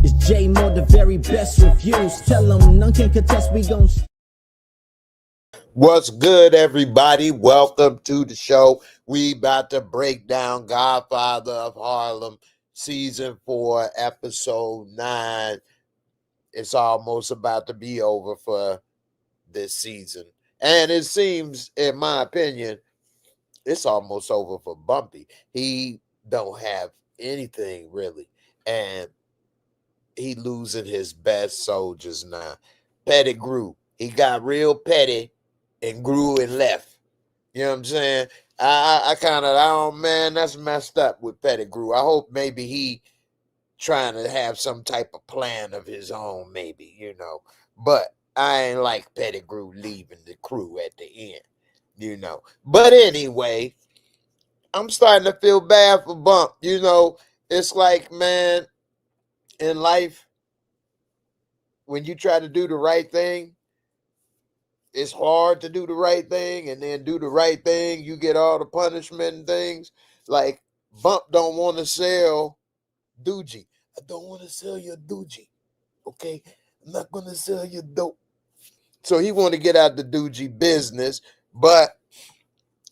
It's J-Moore, the very best reviews. Tell them none can contest, we gon' What's good, everybody? Welcome to the show. We about to break down Godfather of Harlem, Season 4, Episode 9. It's almost about to be over for this season. And it seems, in my opinion, it's almost over for Bumpy. He don't have anything, really. And he losing his best soldiers now. Pettigrew, he got real petty and grew and left. You know what I'm saying? Man, that's messed up with Pettigrew. I hope maybe he trying to have some type of plan of his own, maybe, But I ain't like Pettigrew leaving the crew at the end, But anyway, I'm starting to feel bad for Bump. It's like, man, in life, when you try to do the right thing, it's hard to do the right thing, and then do the right thing, you get all the punishment and things. Like, Bump don't want to sell Doogie. I don't want to sell your Doogie, okay? I'm not going to sell your dope. So he want to get out the Doogie business, but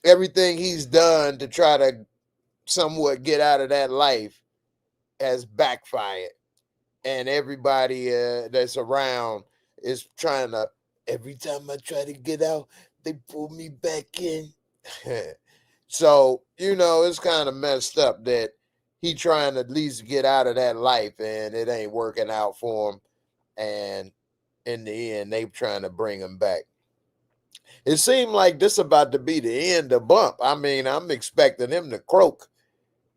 everything he's done to try to somewhat get out of that life has backfired. And everybody that's around is trying to, every time I try to get out, they pull me back in. So, it's kind of messed up that he trying to at least get out of that life and it ain't working out for him. And in the end, they trying to bring him back. It seemed like this about to be the end of Bump. I mean, I'm expecting him to croak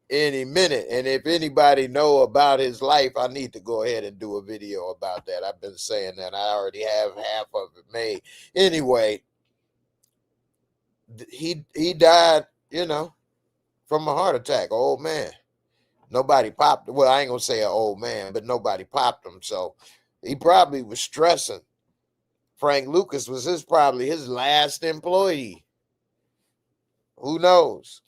any minute. And if anybody know about his life, I need to go ahead and do a video about that. I've been saying that. I already have half of it made. Anyway, he died, from a heart attack. Old man. Nobody popped. Well, I ain't gonna say an old man, but nobody popped him. So he probably was stressing. Frank Lucas was probably his last employee. Who knows?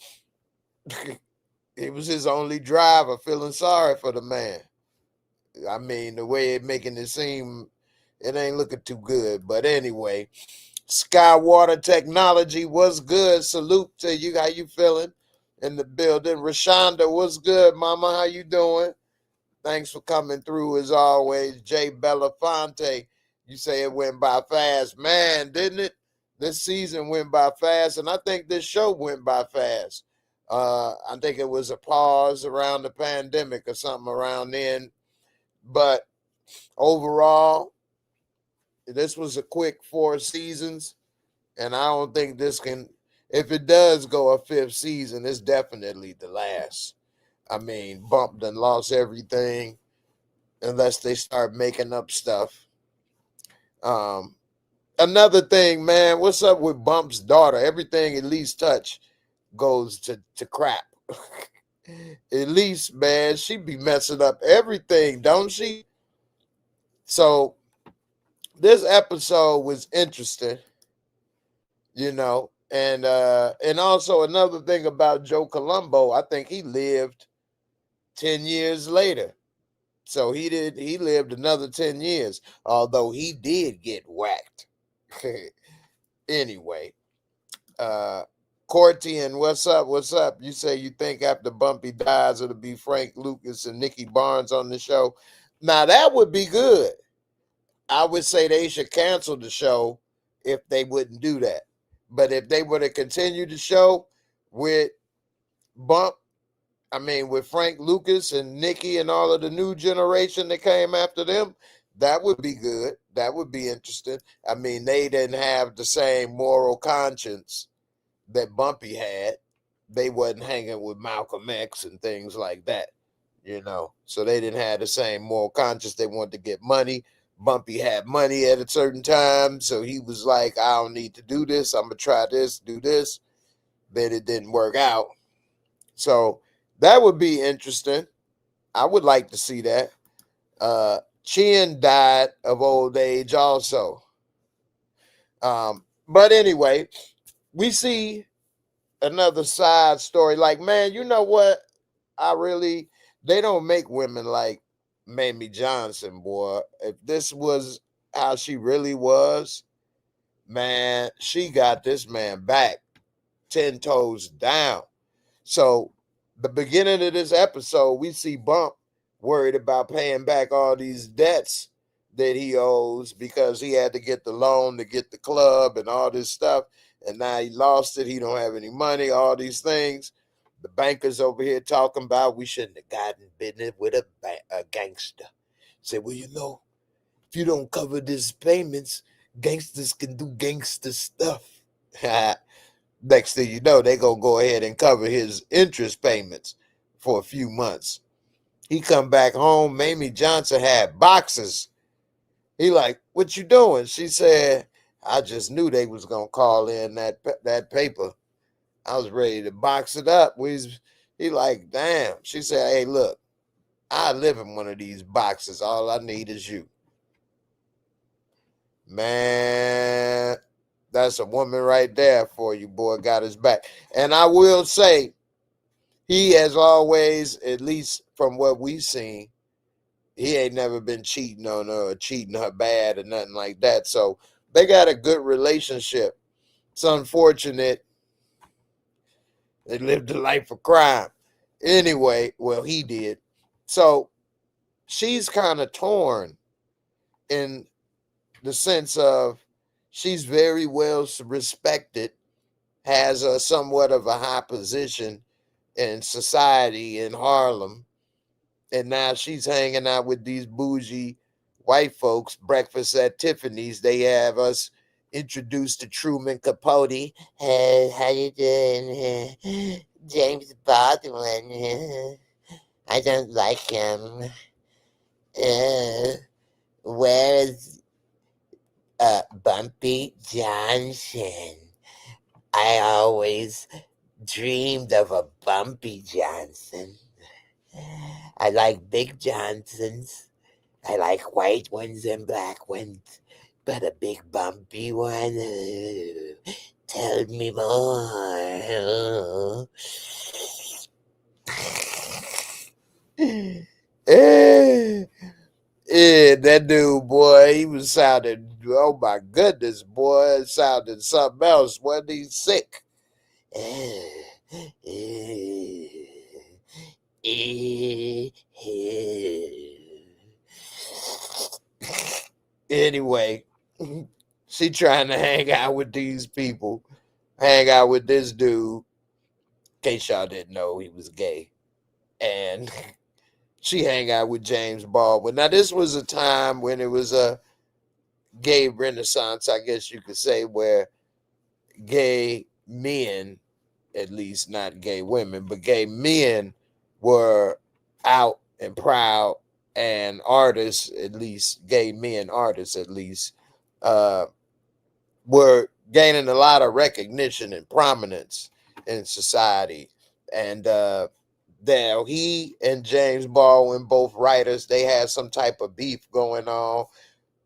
He was his only driver, feeling sorry for the man. I mean, the way it making it seem, it ain't looking too good. But anyway, Skywater Technology was good. Salute to you. How you feeling in the building? Rashonda, what's good, mama? How you doing? Thanks for coming through as always. Jay Belafonte, you say it went by fast. Man, didn't it? This season went by fast, and I think this show went by fast. I think it was a pause around the pandemic or something around then. But overall, this was a quick 4 seasons, and I don't think this can, if it does go a 5th season, it's definitely the last. I mean, Bump done lost everything unless they start making up stuff. Another thing, man, what's up with Bump's daughter? Everything Elise touch goes to crap. Elise, man, she be messing up everything, don't she? So this episode was interesting, and also another thing about Joe Colombo, I think he lived 10 years later. So he lived another 10 years, although he did get whacked. Anyway, Cortian, what's up? What's up? You say you think after Bumpy dies, it'll be Frank Lucas and Nikki Barnes on the show. Now, that would be good. I would say they should cancel the show if they wouldn't do that. But if they were to continue the show with with Frank Lucas and Nikki and all of the new generation that came after them, that would be good. That would be interesting. I mean, they didn't have the same moral conscience that Bumpy had. They wasn't hanging with Malcolm X and things like that, So they didn't have the same moral conscience. They wanted to get money. Bumpy had money at a certain time, so he was like, I don't need to do this. I'm going to try this, do this. But it didn't work out. So that would be interesting. I would like to see that. Chin died of old age also. But anyway, we see another side story. Like, man, you know what? They don't make women like Mamie Johnson, boy. If this was how she really was, man, she got this man back 10 toes down. So the beginning of this episode, we see Bump worried about paying back all these debts that he owes because he had to get the loan to get the club and all this stuff. And now he lost it. He don't have any money, all these things. The bankers over here talking about we shouldn't have gotten business with a gangster. Say, well, if you don't cover these payments, gangsters can do gangster stuff. Next thing you know, they gonna go ahead and cover his interest payments for a few months. He come back home. Mamie Johnson had boxes. He like, what you doing? She said, I just knew they was gonna call in that paper. I was ready to box it up. He like, damn. She said, hey, look, I live in one of these boxes. All I need is you. Man, that's a woman right there for you, boy. Got his back. And I will say, he has always, at least from what we've seen, he ain't never been cheating on her or treating her bad or nothing like that. So they got a good relationship. It's unfortunate they lived a life of crime. Anyway, well, he did. So she's kind of torn in the sense of she's very well respected, has a somewhat of a high position in society in Harlem. And now she's hanging out with these bougie white folks. Breakfast at Tiffany's. They have us introduced to Truman Capote. Hey, how you doing? James Baldwin. I don't like him. Where's Bumpy Johnson? I always dreamed of a Bumpy Johnson. I like big Johnsons. I like white ones and black ones. But a big bumpy one? Tell me more. Yeah, that dude, boy, he was sounding, oh my goodness, boy, it sounded something else. Wasn't he sick? Anyway, she trying to hang out with these people, hang out with this dude. In case y'all didn't know, he was gay. And she hang out with James Baldwin. Now, this was a time when it was a gay renaissance, I guess you could say, where gay men, at least not gay women, but gay men were out and proud, and artists, at least gay men artists, at least, were gaining a lot of recognition and prominence in society. And now he and James Baldwin, both writers, they had some type of beef going on,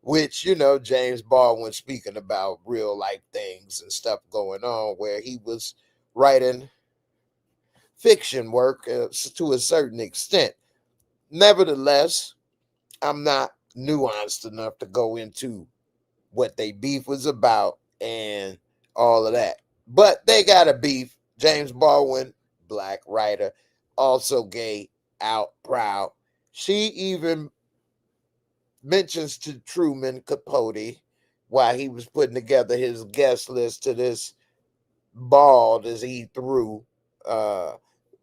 which, James Baldwin speaking about real life things and stuff going on, where he was writing fiction work to a certain extent. Nevertheless, I'm not nuanced enough to go into what they beef was about and all of that. But they got a beef. James Baldwin, black writer, also gay, out, proud. She even mentions to Truman Capote while he was putting together his guest list to this ball that he threw,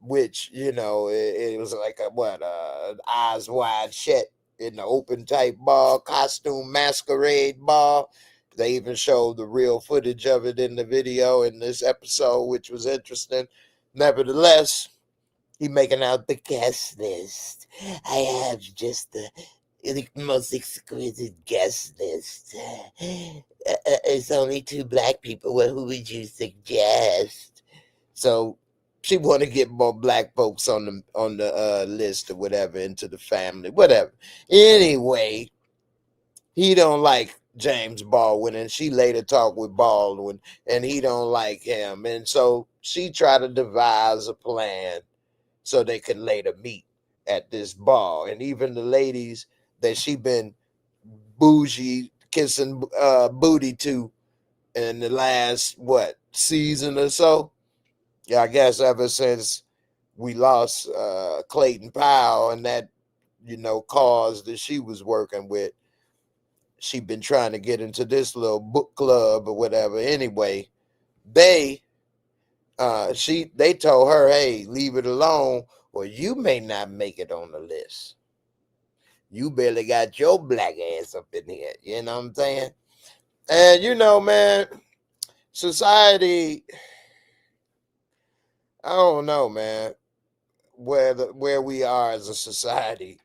which, it was like eyes wide shut in the open type ball, costume masquerade ball. They even showed the real footage of it in the video in this episode, which was interesting. Nevertheless, he making out the guest list. I have just the most exquisite guest list. It's only 2 black people. Well, who would you suggest? So she want to get more black folks on the list or whatever into the family, whatever. Anyway, he don't like James Baldwin, and she later talked with Baldwin, and he don't like him, and so she tried to devise a plan so they could later meet. at this ball. And even the ladies that she been bougie kissing booty to in the last season or so. Yeah, I guess ever since we lost Clayton Powell and that cause that she was working with, she been trying to get into this little book club or whatever. Anyway, they told her, hey, leave it alone, or you may not make it on the list. You barely got your black ass up in here. You know what I'm saying? And man, society, I don't know, man, where we are as a society.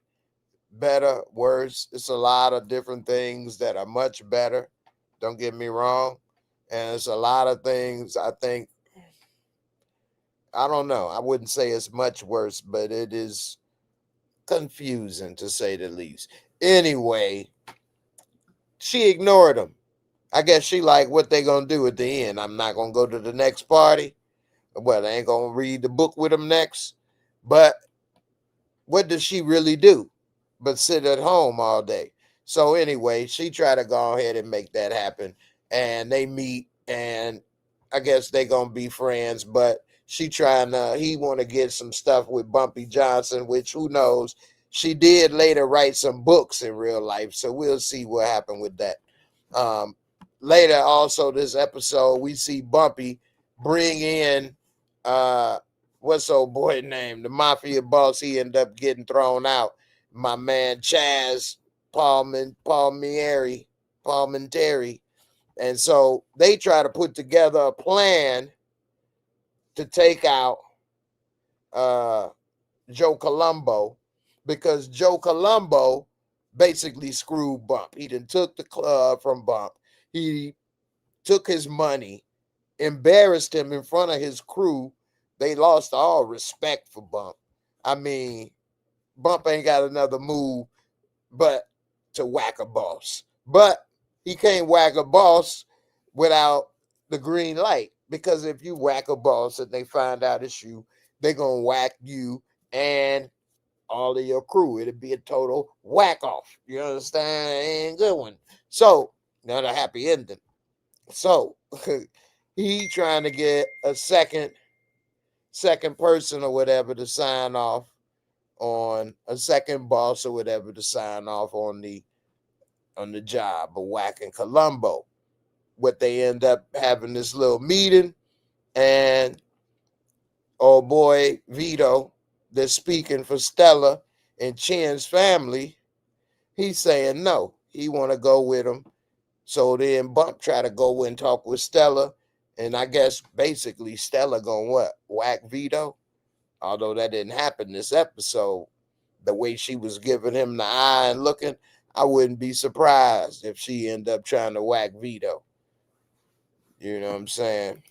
Better, worse. It's a lot of different things that are much better. Don't get me wrong. And it's a lot of things I think, I don't know. I wouldn't say it's much worse, but it is confusing to say the least. Anyway, she ignored him. I guess she like what they gonna do at the end. I'm not gonna go to the next party. Well, I ain't gonna read the book with him next. But what does she really do but sit at home all day? So anyway, she tried to go ahead and make that happen. And they meet, and I guess they gonna be friends, but he want to get some stuff with Bumpy Johnson, which who knows. She did later write some books in real life, so we'll see what happened with that. Later, also this episode, we see Bumpy bring in what's old boy name? The mafia boss. He ended up getting thrown out. My man Chaz Palminteri. And so they try to put together a plan to take out Joe Colombo, because Joe Colombo basically screwed Bump. He done took the club from Bump. He took his money, embarrassed him in front of his crew. They lost all respect for Bump. I mean, Bump ain't got another move but to whack a boss. But he can't whack a boss without the green light, because if you whack a boss and they find out it's you, they're going to whack you and all of your crew. It'll be a total whack off. You understand? It ain't a good one. So, not a happy ending. So, he trying to get a second person or whatever to sign off on, a second boss or whatever to sign off on the job of whacking Colombo. What they end up having this little meeting, and old boy Vito, that's speaking for Stella and Chen's family, he's saying no. He want to go with him. So then Bump try to go and talk with Stella, and I guess basically Stella gonna what? Whack Vito? Although that didn't happen this episode. The way she was giving him the eye and looking, I wouldn't be surprised if she ended up trying to whack Vito. You know what I'm saying?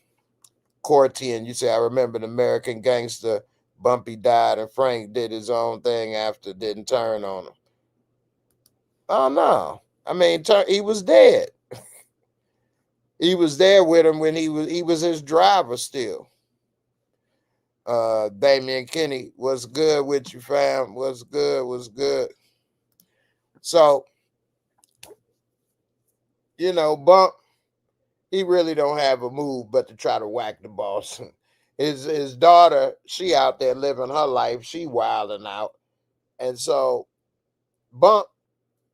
Cortian, you say, I remember the American Gangster, Bumpy died and Frank did his own thing after, didn't turn on him. Oh, no. I mean, he was dead. He was there with him when he was his driver still. Damian Kinney, what's good with you, fam? What's good? So, Bump, he really don't have a move but to try to whack the boss. His daughter, she out there living her life. She wilding out. And so, Bump,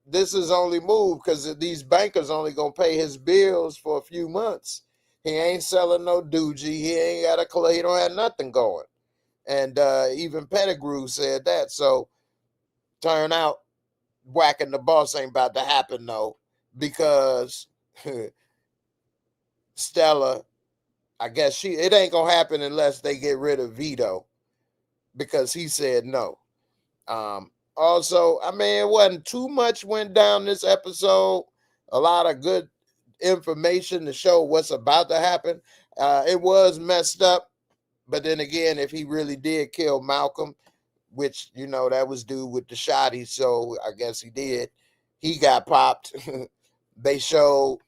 this is only move because these bankers only going to pay his bills for a few months. He ain't selling no doogie. He ain't got a club. He don't have nothing going. And even Pettigrew said that. So, turn out, whacking the boss ain't about to happen, though, because Stella, I guess it ain't gonna happen unless they get rid of Vito, because he said no. Also, I mean, it wasn't too much went down this episode. A lot of good information to show what's about to happen. It was messed up, but then again, if he really did kill Malcolm, which that was due with the shotty, so I guess he did. He got popped. They showed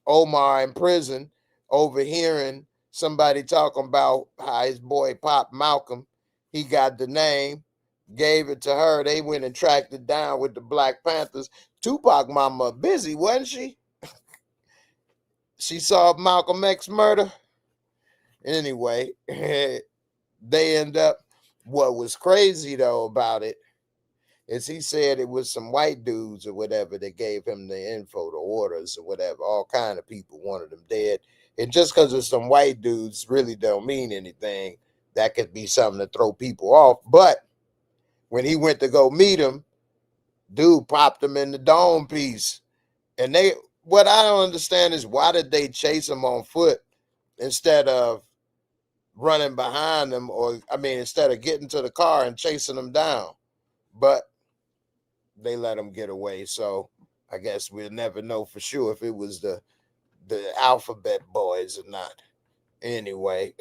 Omar in prison overhearing somebody talking about how his boy popped Malcolm. he got the name, gave it to her. They went and tracked it down with the Black Panthers. Tupac mama busy, wasn't she? She saw Malcolm X murder. Anyway, they end up, what was crazy though about it is he said it was some white dudes or whatever that gave him the info, the orders or whatever. All kind of people wanted him dead. And just because it's some white dudes really don't mean anything. That could be something to throw people off. But when he went to go meet him, dude popped him in the dome piece. And what I don't understand is why did they chase him on foot instead of running behind them, or instead of getting to the car and chasing them down? But they let him get away. So I guess we'll never know for sure if it was the alphabet boys or not. Anyway,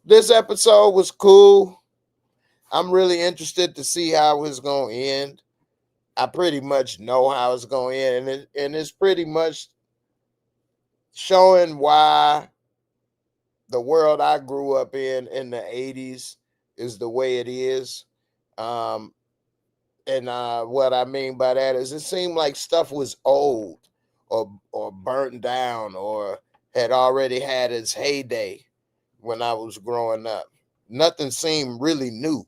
this episode was cool. I'm really interested to see how it's going to end. I pretty much know how it's going to end, and it's pretty much showing why the world I grew up in the 80s is the way it is. And what I mean by that is it seemed like stuff was old or burnt down or had already had its heyday when I was growing up. Nothing seemed really new.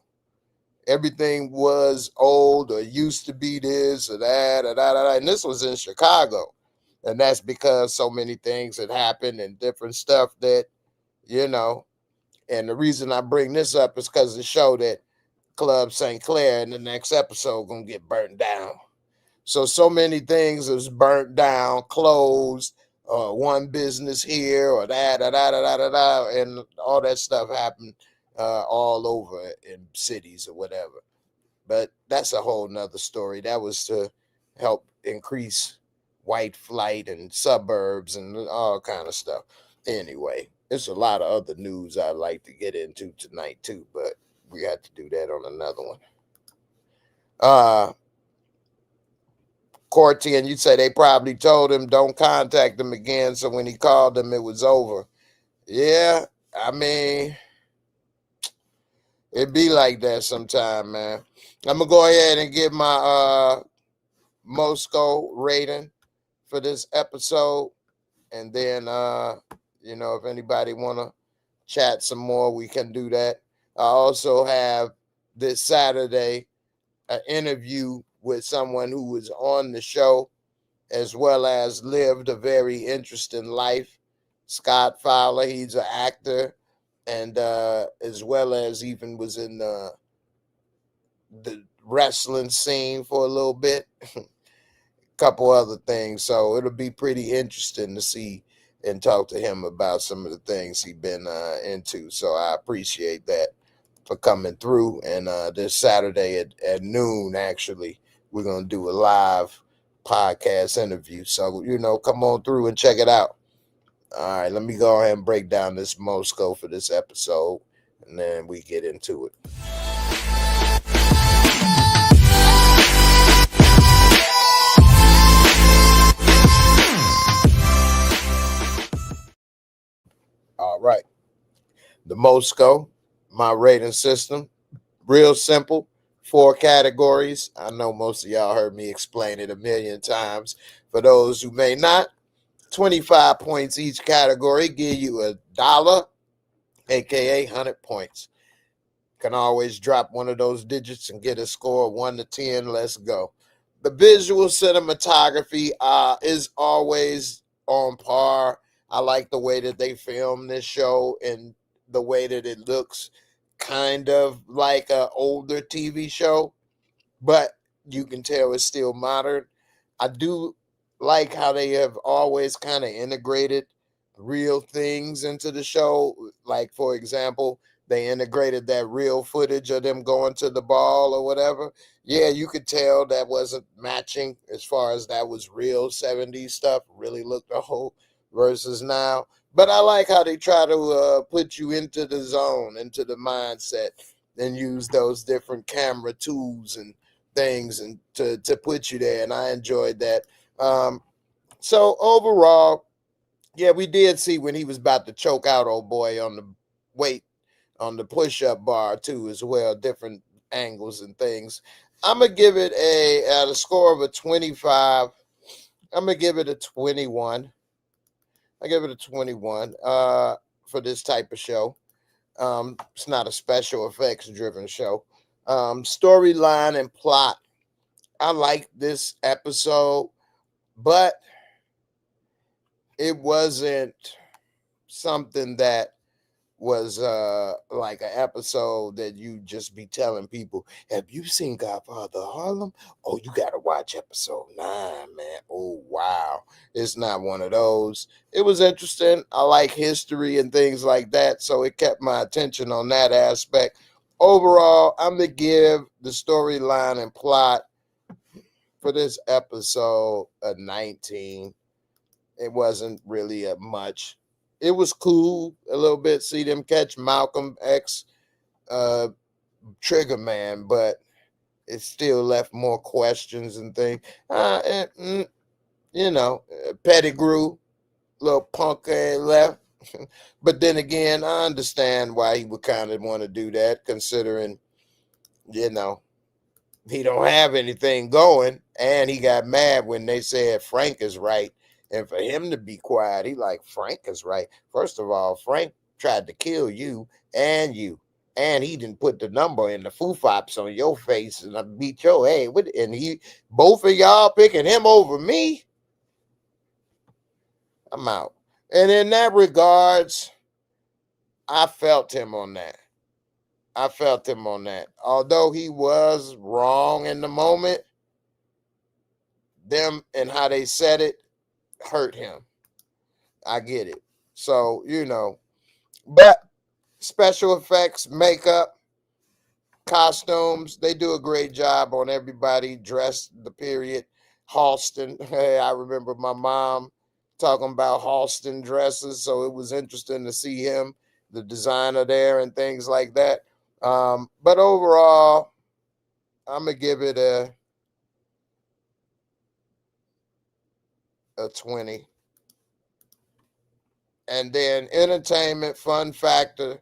Everything was old or used to be this or that or that. And this was in Chicago. And that's because so many things had happened and different stuff that, and the reason I bring this up is because it showed that Club St. Clair in the next episode gonna get burnt down. So many things was burnt down, closed, one business here or that, and all that stuff happened all over in cities or whatever. But that's a whole nother story. That was to help increase white flight and suburbs and all kind of stuff. Anyway, there's a lot of other news I'd like to get into tonight too, but we got to do that on another one. Corty, and you say they probably told him don't contact him again, so when he called them, it was over. Yeah, it be like that sometime, man. I'm gonna go ahead and give my MOSCORE rating for this episode, and then if anybody wanna chat some more, we can do that. I also have this Saturday an interview with someone who was on the show as well as lived a very interesting life. Scott Fowler, he's an actor, and as well as even was in the wrestling scene for a little bit. Couple other things. So it'll be pretty interesting to see and talk to him about some of the things he's been into. So I appreciate that for coming through. And this Saturday at noon, actually, we're going to do a live podcast interview. So, come on through and check it out. All right, let me go ahead and break down this MOSCORE for this episode, and then we get into it. All right. The MOSCORE, my rating system, real simple, 4 categories. I know most of y'all heard me explain it a million times. For those who may not, 25 points each category, give you $1, aka 100 points. Can always drop one of those digits and get a score of 1 to 10. Let's go. The visual cinematography is always on par. I like the way that they film this show and the way that it looks kind of like an older TV show, but you can tell it's still modern. I do like how they have always kind of integrated real things into the show. Like, for example, they integrated that real footage of them going to the ball or whatever. Yeah, you could tell that wasn't matching as far as that was real 70s stuff, really looked old versus now. But I like how they try to put you into the zone, into the mindset, and use those different camera tools and things and to put you there. And I enjoyed that. So overall, yeah, we did see when he was about to choke out old boy on the weight on the push-up bar too as well, different angles and things. I'm gonna give it at a score of a 25. I'm gonna give it a 21. I give it a 21 for this type of show. It's not a special effects driven show. Storyline and plot. I like this episode, but it wasn't something that was like an episode that you just be telling people, have you seen Godfather of Harlem? Oh, you gotta watch episode 9, man. Oh wow. It's not one of those. It was interesting. I like history and things like that, so it kept my attention on that aspect. Overall, I'm gonna give the storyline and plot for this episode a 19. It wasn't really much. It was cool a little bit. See them catch Malcolm X, Trigger Man, but it still left more questions and things. Pettigrew, little punk left. But then again, I understand why he would kind of want to do that, considering, you know, he don't have anything going, and he got mad when they said Frank is right. And for him to be quiet, he like, Frank is right. First of all, Frank tried to kill you, and he didn't put the number in the foo-fops on your face, and I beat your head with it. And he, both of y'all picking him over me. I'm out. And in that regards, I felt him on that. Although he was wrong in the moment, them and how they said it hurt him. I get it. So, but special effects, makeup, costumes, they do a great job on everybody dressed the period. Halston, hey, I remember my mom talking about Halston dresses, so it was interesting to see him, the designer there, and things like that. But overall, I'm gonna give it a 20. And then entertainment, fun factor,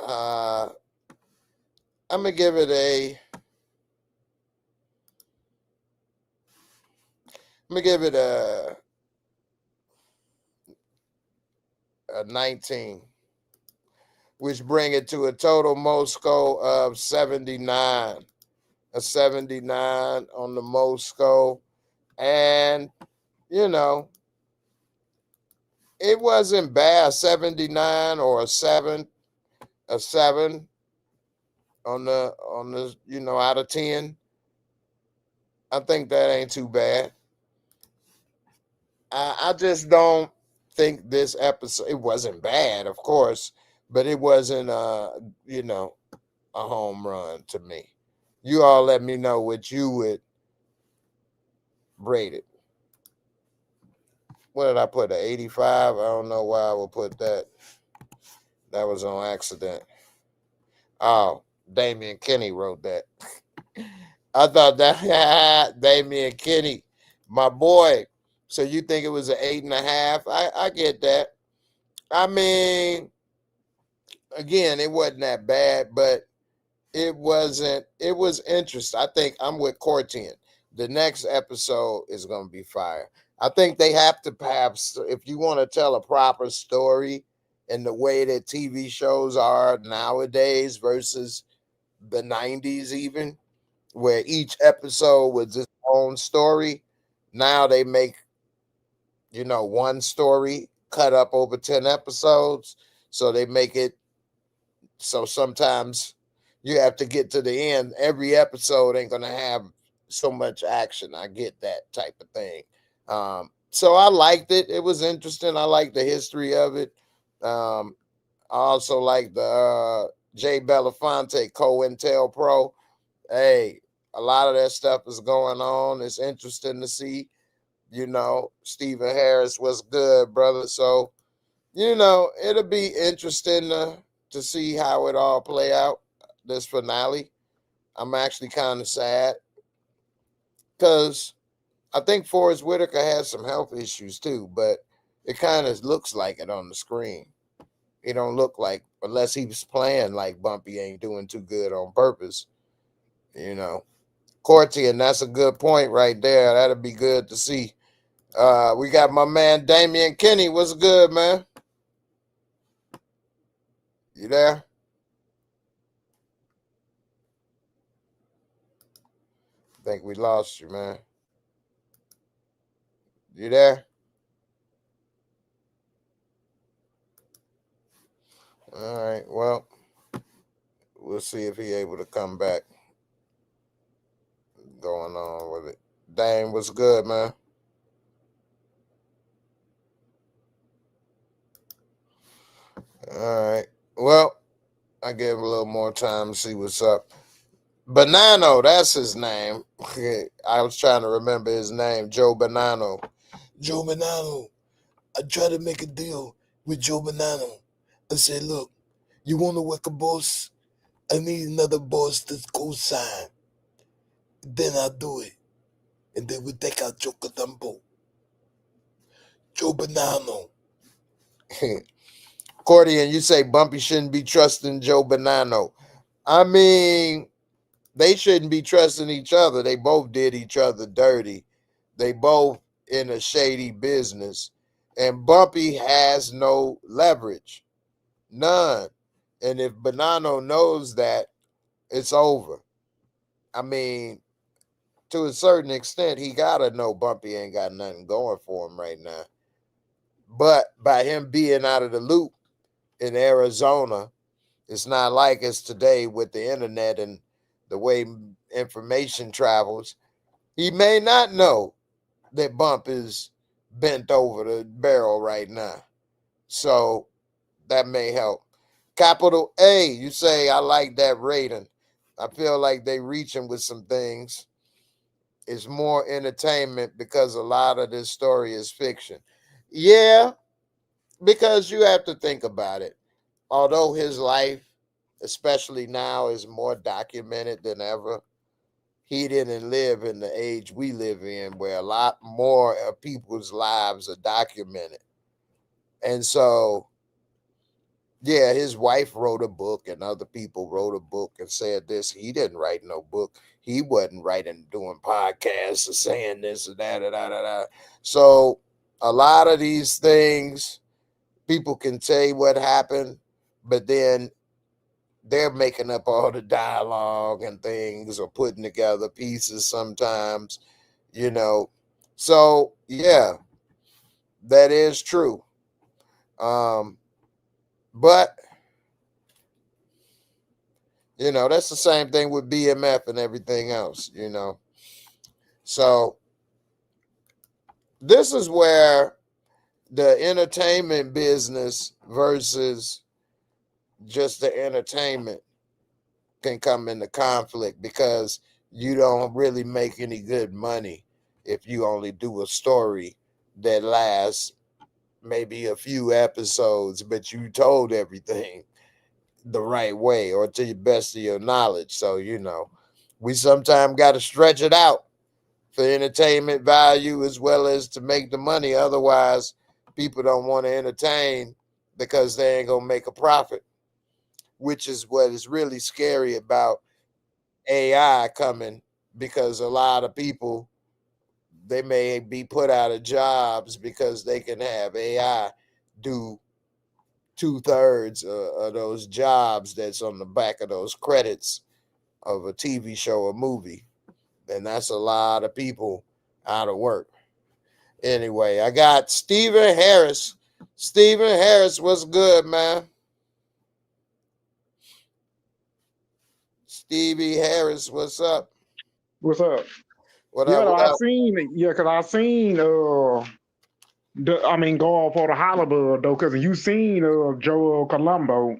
I'm gonna give it a 19, which bring it to a total MOSCORE of 79. A 79 on the MOSCORE. And, it wasn't bad. 79 or a 7 on the out of 10. I think that ain't too bad. I just don't think this episode, it wasn't bad, of course, but it wasn't a home run to me. You all let me know what you would rate it. What did I put? An 85? I don't know why I would put that. That was on accident. Oh, Damian Kenny wrote that. I thought that Damian Kenny, my boy. So you think it was an 8.5? I get that. I mean, again, it wasn't that bad, but it was interesting. I think I'm with Cortian. The next episode is going to be fire. I think they have to have, if you want to tell a proper story in the way that TV shows are nowadays versus the 90s even, where each episode was its own story. Now they make, one story cut up over 10 episodes. So they make it so sometimes you have to get to the end. Every episode ain't going to have so much action. I get that type of thing. So I liked it. It was interesting. I liked the history of it. I also like the Jay Belafonte COINTELPRO. Hey, a lot of that stuff is going on. It's interesting to see. Stephen Harris was good, brother. So, it'll be interesting to see how it all play out, this finale. I'm actually kind of sad because I think Forrest Whitaker has some health issues too, but it kind of looks like it on the screen. He don't look like, unless he was playing like Bumpy ain't doing too good on purpose, you know. Corty, and that's a good point right there. That'll be good to see. We got my man Damian Kenny. What's good, man? You there? I think we lost you, man. You there? All right. Well, we'll see if he able to come back. Going on with it. Dame, what's good, man? All right. Well, I gave a little more time to see what's up. Bonanno, that's his name. I was trying to remember his name. Joe Bonanno. Joe Bonanno. I tried to make a deal with Joe Bonanno. I said, look, you want to work a boss? I need another boss to co-sign. Then I'll do it. And then we take out Joe Colombo. Joe Bonanno. Cordian, you say Bumpy shouldn't be trusting Joe Bonanno. I mean, they shouldn't be trusting each other. They both did each other dirty. They both in a shady business. And Bumpy has no leverage. None. And if Bonanno knows that, it's over. I mean, to a certain extent, he got to know Bumpy ain't got nothing going for him right now. But by him being out of the loop in Arizona, it's not like it's today with the internet and the way information travels. He may not know that Bump is bent over the barrel right now. So that may help. Capital A, you say, I like that rating. I feel like they reaching with some things. It's more entertainment because a lot of this story is fiction. Yeah, because you have to think about it. Although his life, especially now, is more documented than ever, he didn't live in the age we live in where a lot more of people's lives are documented. And so, yeah, his wife wrote a book and other people wrote a book and said this. He didn't write no book. He wasn't writing, doing podcasts or saying this or that, or that. So a lot of these things, people can say what happened, but then they're making up all the dialogue and things or putting together pieces sometimes, you know. So, yeah, that is true. But, you know, that's the same thing with BMF and everything else, you know. So this is where the entertainment business versus just the entertainment can come into conflict, because you don't really make any good money if you only do a story that lasts maybe a few episodes, but you told everything the right way or to the best of your knowledge. So, you know, we sometimes got to stretch it out for entertainment value as well as to make the money. Otherwise, people don't want to entertain because they ain't going to make a profit, which is what is really scary about AI coming, because a lot of people, they may be put out of jobs because they can have AI do 2/3 of those jobs that's on the back of those credits of a TV show or movie. And that's a lot of people out of work. Anyway, I got Stephen Harris. Stephen Harris, what's good, man? Stevie Harris, what's up? What's up? What Yeah, up? What I up? seen it. Yeah, cause I seen going for the Hollywood though, cause you seen Joe Colombo,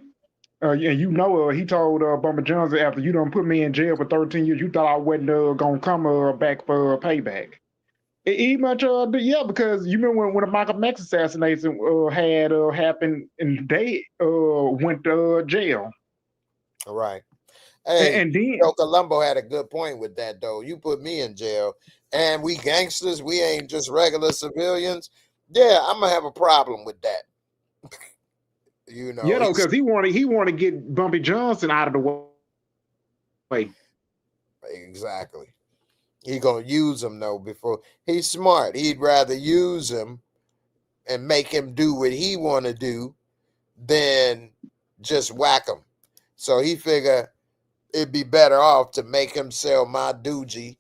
and you know he told Bumper Johnson, after you done put me in jail for 13 years, you thought I wasn't gonna come back for payback. He much yeah, because you remember when the Michael X assassination had happened and they went to jail. All right. Hey, And then Joe Colombo had a good point with that, though. You put me in jail, and we gangsters, we ain't just regular civilians. Yeah, I'm gonna have a problem with that. You know, Yeah, though, because he wanted to get Bumpy Johnson out of the way. exactly. He gonna use him though. Before he's smart, he'd rather use him and make him do what he want to do than just whack him. So he figure it'd be better off to make him sell my doogie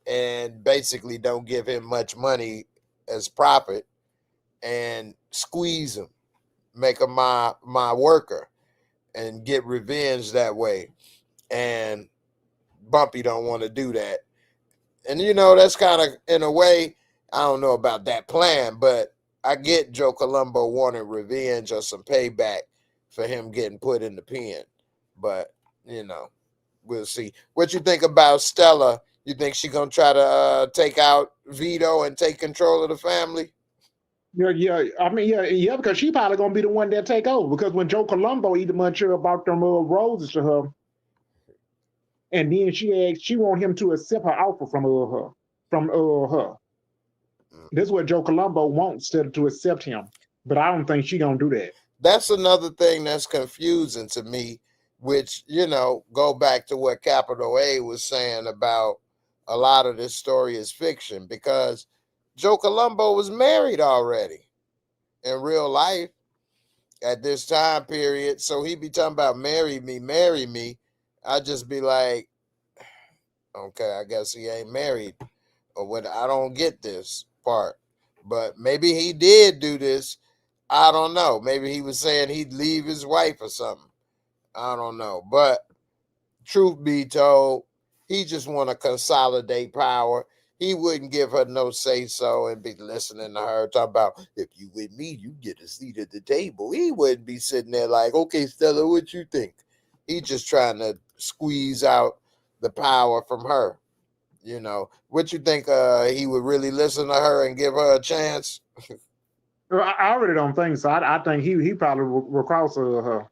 and basically don't give him much money as profit and squeeze him, make him my worker and get revenge that way. And Bumpy don't want to do that. And you know, that's kind of in a way, I don't know about that plan, but I get Joe Colombo wanting revenge or some payback for him getting put in the pen. But, you know, we'll see. What you think about Stella? You think she gonna try to take out Vito and take control of the family? Yeah. I mean, yeah, because she probably gonna be the one that take over. Because when Joe Colombo either much about them roses to her, and then she want him to accept her offer from her. This is what Joe Colombo wants to accept him, but I don't think she gonna do that. That's another thing that's confusing to me, which, you know, go back to what Capital A was saying about a lot of this story is fiction, because Joe Colombo was married already in real life at this time period. So he be talking about marry me. I'd just be like, okay, I guess he ain't married. Or what, I don't get this part. But maybe he did do this. I don't know. Maybe he was saying he'd leave his wife or something. I don't know. But truth be told, he just want to consolidate power. He wouldn't give her no say so and be listening to her talk about, if you with me, you get a seat at the table. He wouldn't be sitting there like, okay, Stella, what you think? He just trying to squeeze out the power from her. You know, what you think? He would really listen to her and give her a chance? I really don't think so. I think he probably will cross her.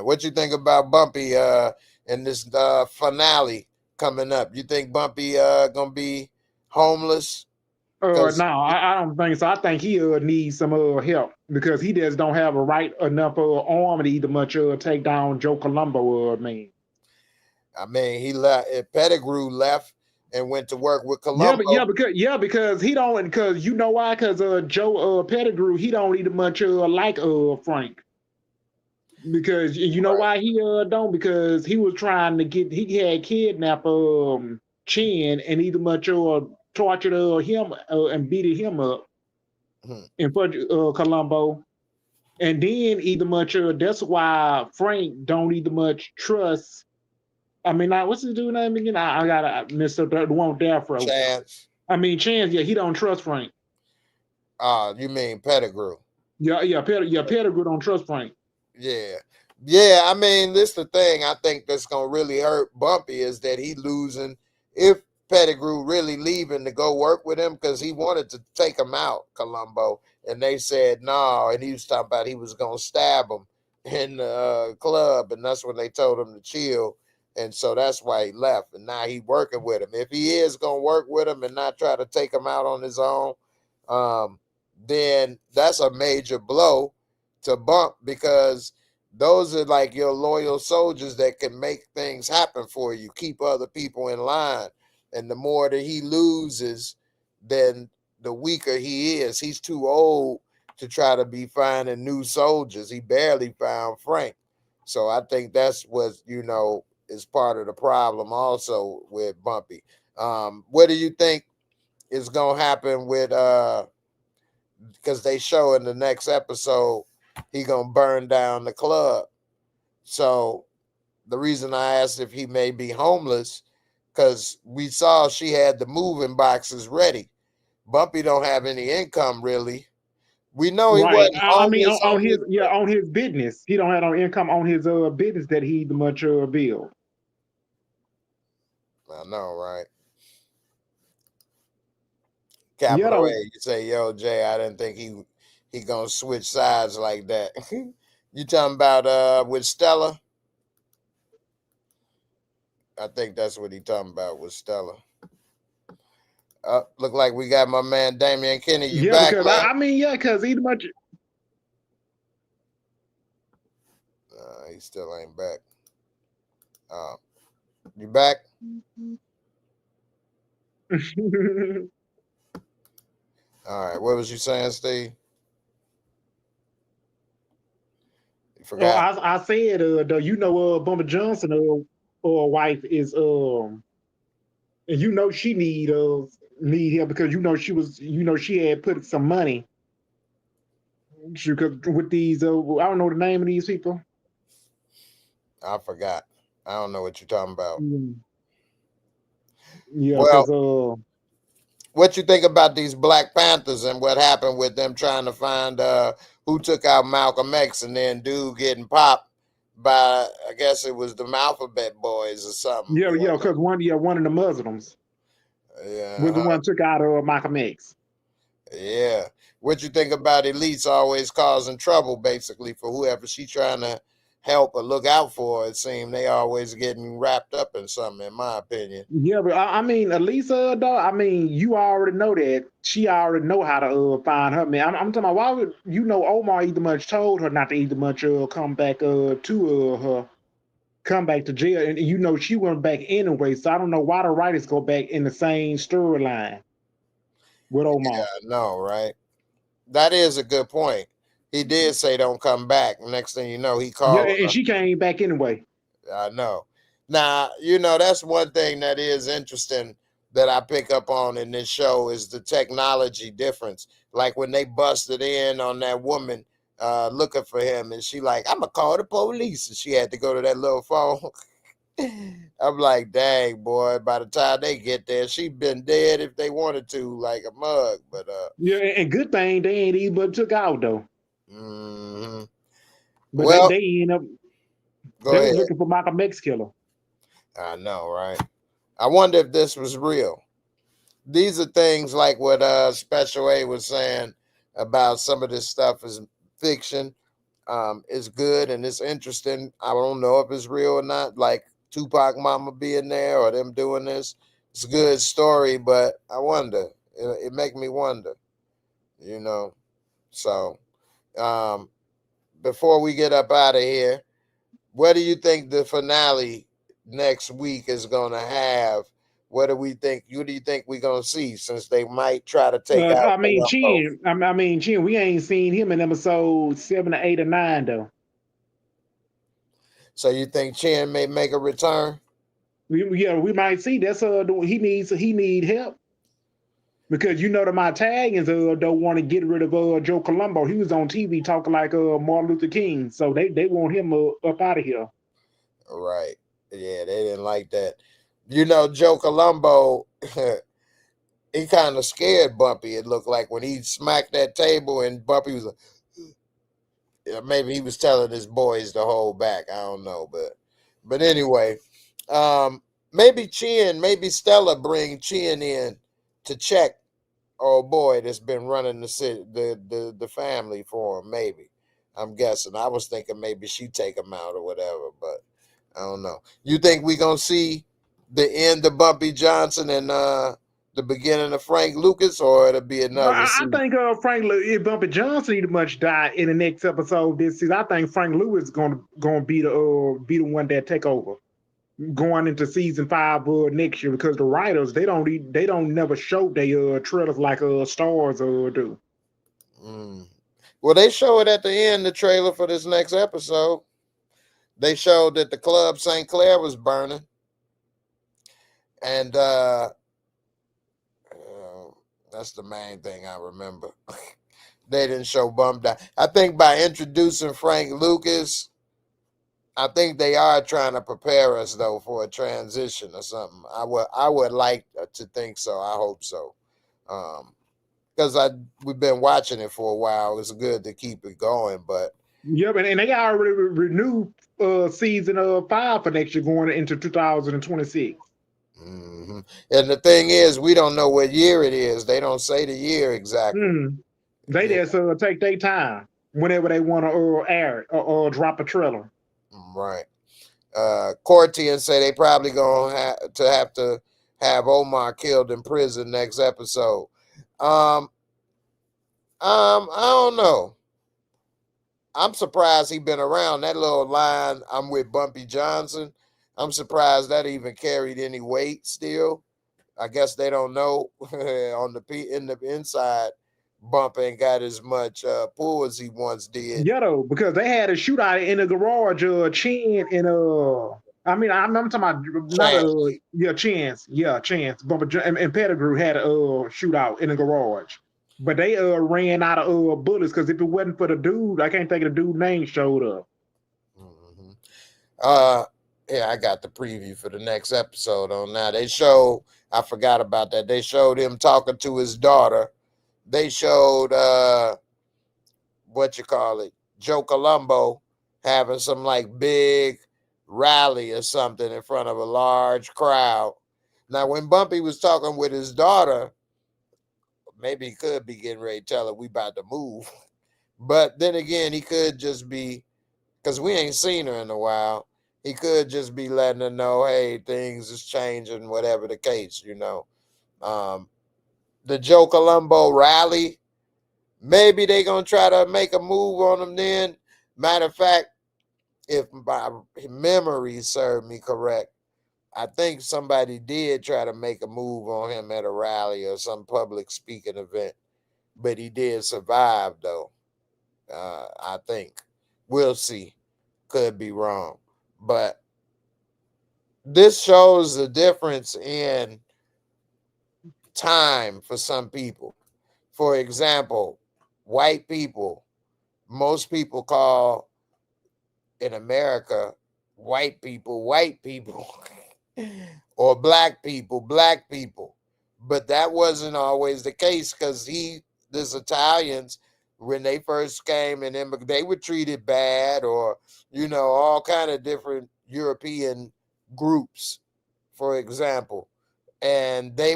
What you think about Bumpy in this finale coming up? You think Bumpy gonna be homeless? No, I don't think so. I think he needs some help because he just don't have a right enough arm to either much take down Joe Colombo. Man. I mean, he left. Pettigrew left and went to work with Colombo. Because he don't. Because you know why? Because Joe Pettigrew, he don't either much like Frank. Because you know why he don't? Because he was trying to he had kidnapped Chin and either much tortured him and beat him up in front of Colombo. And then either much that's why Frank don't either much trust. I mean, what's his dude name again? I gotta miss up the one with Afro. Chance. I mean, Chance. Yeah, he don't trust Frank. You mean Pettigrew? Yeah. Pettigrew don't trust Frank. Yeah. I mean, this the thing I think that's gonna really hurt Bumpy is that he losing. If Pettigrew really leaving to go work with him, because he wanted to take him out, Colombo, and they said no, and he was talking about he was gonna stab him in the club, and that's when they told him to chill. And so that's why he left. And now he working with him. If he is going to work with him and not try to take him out on his own, then that's a major blow to Bump, because those are like your loyal soldiers that can make things happen for you, keep other people in line. And the more that he loses, then the weaker he is. He's too old to try to be finding new soldiers. He barely found Frank. So I think that's what, is part of the problem also with Bumpy. What do you think is going to happen with, because they show in the next episode, he going to burn down the club. So the reason I asked if he may be homeless, because we saw she had the moving boxes ready. Bumpy don't have any income really. We know he wasn't homeless. On his business. He don't have no income on his business that he much build. I know, right? Capital A, you say, yo, Jay, I didn't think he gonna switch sides like that. You talking about with Stella? I think that's what he talking about with Stella. Look like we got my man Damian Kenny. You back, because man? because either much. He still ain't back. You back? All right. What was you saying, Steve? You Oh, forgot? I said, Bumper Johnson, wife is and she need him because she had put some money because with these I don't know the name of these people. I forgot. I don't know what you're talking about. Yeah, Well, because what you think about these Black Panthers and what happened with them trying to find who took out Malcolm X and then dude getting popped by, I guess it was the Alphabet Boys or something. because one of the Muslims was the Yeah, one took out Malcolm X. yeah. What you think about elites always causing trouble, basically, for whoever she trying to help or look out for? It seems they always getting wrapped up in something, in my opinion. Yeah, but I mean, Elisa, though, I mean, you already know that she already know how to find her man. I'm talking about why would Omar either much told her not to either much come back to her come back to jail, and she went back anyway. So I don't know why the writers go back in the same storyline with Yeah, Omar. I know, right? That is a good point. He did say don't come back. Next thing you know, he Yeah, called and her. she came back anyway. I know. Now, that's one thing that is interesting that I pick up on in this show is the technology difference. Like when they busted in on that woman looking for him, and she like, I'm gonna call the police, and she had to go to that little phone. I'm like, dang, boy, by the time they get there, she been dead if they wanted to, like a mug. But Yeah, and good thing they ain't even took out though. mhm. But Well, they end up go they was ahead. looking for Malcolm X killer. I know, right? I wonder if this was real. These are things like what Special A was saying about some of this stuff is fiction. It's good and it's interesting. I don't know if it's real or not. Like Tupac Mama being there or them doing this. It's a good story, but I wonder. It make me wonder. You know. So um, before we get up out of here, what do you think the finale next week is going to have? What do we think? What do you think we're going to see? Since they might try to take out I mean, Columbo. Chin, we ain't seen him in episode 7 or 8 or 9 though. So you think Chin may make a return? We might see that's he need help because the Italians don't want to get rid of Joe Colombo. He was on TV talking like Martin Luther King, so they want him up out of here. Right. Yeah, they didn't like that. Joe Colombo, he kind of scared Bumpy. It looked like when he smacked that table and Bumpy was maybe he was telling his boys to hold back. I don't know, but anyway, maybe Stella bring Chin in to check old boy that's been running the city, the family for him. Maybe I'm guessing. I was thinking maybe she take him out or whatever, but I don't know. You think we gonna see the end of Bumpy Johnson and the beginning of Frank Lucas, or it'll be another I season? think if Bumpy Johnson either much die in the next episode this season, I think Frank Lewis is gonna be the one that take over going into season 5 next year because the writers they don't never show their trailers like stars do. Mm. Well, they show it at the end, the trailer for this next episode. They showed that the club St. Clair was burning, and that's the main thing I remember. They didn't show Bump down. I think by introducing Frank Lucas, I think they are trying to prepare us though for a transition or something. I would like to think so. I hope so. Because we've been watching it for a while. It's good to keep it going, but Yep, and they already renewed season 5 for next year going into 2026. mhm. And the thing is, we don't know what year it is. They don't say the year exactly. They Yeah, just take their time whenever they want to air it or drop a trailer. right. Cortian say they probably gonna have to have Omar killed in prison next episode. I don't know. I'm surprised he been around. That little line, I'm with Bumpy Johnson. I'm surprised that even carried any weight still. I guess they don't know on in the inside. Bump ain't got as much pull as he once did. Yeah, though, because they had a shootout in the garage, Chin and I mean, I'm talking about not Chance. Chance, Bumper and Pettigrew had a shootout in the garage, but they ran out of bullets because if it wasn't for the dude, I can't think of the dude's name showed up. Mm-hmm. Yeah, I got the preview for the next episode on that. They showed, I forgot about that. They showed him talking to his daughter. They showed what you call it, Joe Colombo having some like big rally or something in front of a large crowd. Now, when Bumpy was talking with his daughter, maybe he could be getting ready to tell her we about to move. But then again, he could just be, because we ain't seen her in a while, he could just be letting her know, hey, things is changing, whatever the case, you know. The Joe Colombo rally, maybe they going to try to make a move on him then. Matter of fact, if my memory served me correct, I think somebody did try to make a move on him at a rally or some public speaking event, but he did survive, though. I think. We'll see. Could be wrong. But this shows the difference in time for some people. For example, white people, most people call in America white people, or black people. But that wasn't always the case because this Italians, when they first came and they were treated bad, or, you know, all kind of different European groups, for example. And they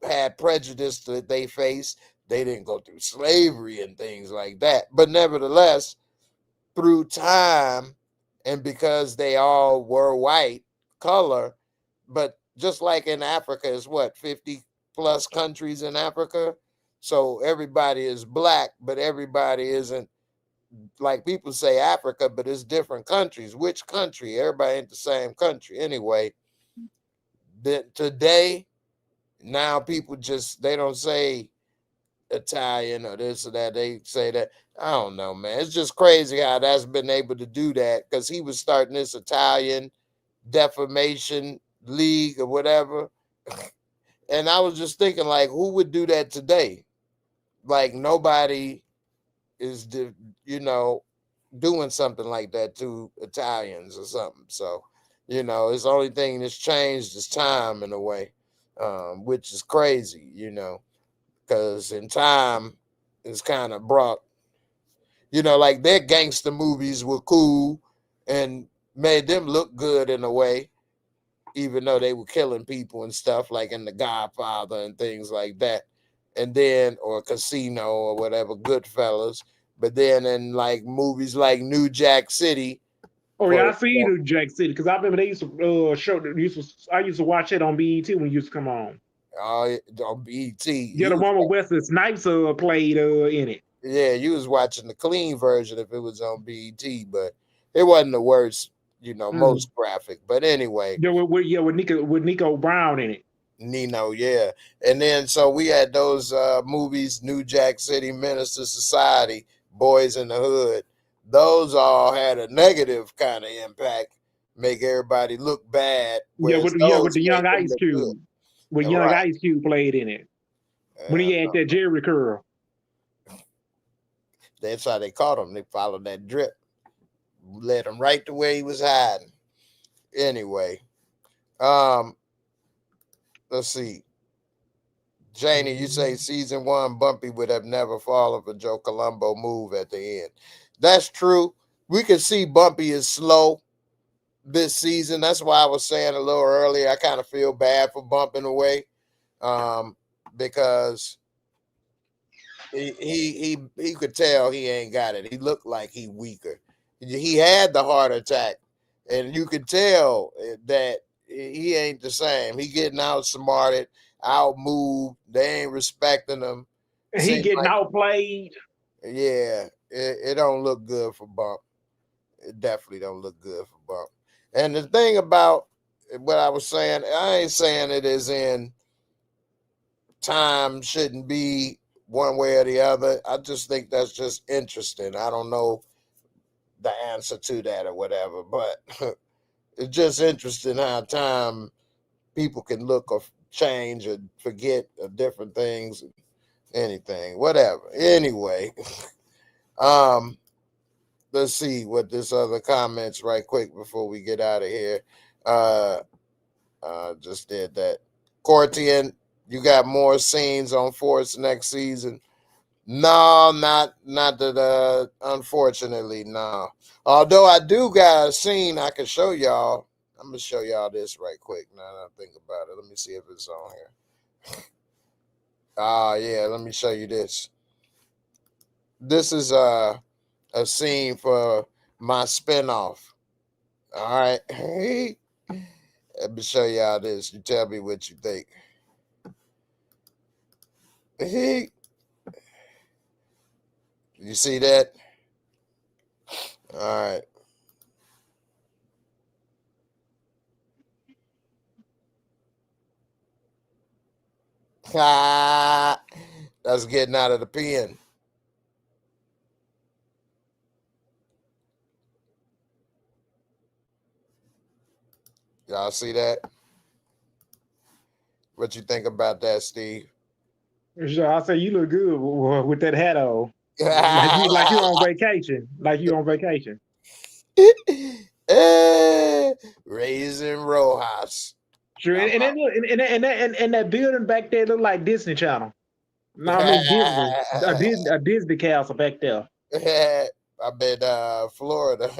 had prejudice that they faced. They didn't go through slavery and things like that. But nevertheless, through time, and because they all were white color, but just like in Africa, is what, 50 plus countries in Africa? So everybody is black, but everybody isn't, like people say Africa, but it's different countries. Which country? Everybody ain't the same country. Anyway, today, now people just, they don't say Italian or this or that. They say that. I don't know, man. It's just crazy how that's been able to do that, because he was starting this Italian defamation league or whatever. And I was just thinking, like, who would do that today? Like, nobody is, you know, doing something like that to Italians or something. So, you know, it's the only thing that's changed is time in a way, which is crazy, you know, because in time it's kind of brought, you know, like their gangster movies were cool and made them look good in a way, even though they were killing people and stuff, like in The Godfather and things like that. And then, or Casino or whatever, Goodfellas. But then in like movies like New Jack City, Oh for yeah, I see example, New Jack City because I remember they used to I used to watch it on BET when it used to come on. on BET, Yeah, the one with Wesley Snipes played in it. yeah, you was watching the clean version if it was on BET, but it wasn't the worst, you know, most graphic. But anyway, Yeah, with Nico Brown in it. Nino, yeah. And then so we had those movies, New Jack City, Minister Society, Boys in the Hood. Those all had a negative kind of impact, make everybody look bad, Yeah, whereas with those the young made them Ice look good. Cube. With young Right. Ice Cube played in it. When he had that Jerry curl. That's how they caught him. They followed that drip, led him right to where he was hiding. Anyway, let's see. Janie, you say season 1 Bumpy would have never fallen for Joe Colombo move at the end. That's true. We can see Bumpy is slow this season. That's why I was saying a little earlier, I kind of feel bad for Bump in a way, because he could tell he ain't got it. He looked like he weaker. He had the heart attack, and you could tell that he ain't the same. He getting outsmarted, outmoved. They ain't respecting him. He Seems getting like, outplayed. yeah, it don't look good for Bump. It definitely don't look good for Bump. And the thing about what I was saying, I ain't saying it is in time shouldn't be one way or the other. I just think that's just interesting. I don't know the answer to that or whatever, but it's just interesting how time people can look or change or forget or different things, anything, whatever. Anyway, let's see what this other comments right quick before we get out of here. Just did that. Cortian, you got more scenes on Force next season? No, not that. Unfortunately, no. Although I do got a scene I can show y'all. I'm gonna show y'all this right quick. Now that I think about it, let me see if it's on here. Yeah, let me show you this. This is a scene for my spinoff. All right, let me show y'all this. You tell me what you think. You see that? All right. That's getting out of the pen. Y'all see that? What you think about that, Steve? Sure, I say you look good with that hat on. Like you on vacation. Like you on vacation. Raising Rojas. Sure, and that building back there look like Disney Channel. No, I mean Disney, a Disney castle back there. I've been Florida.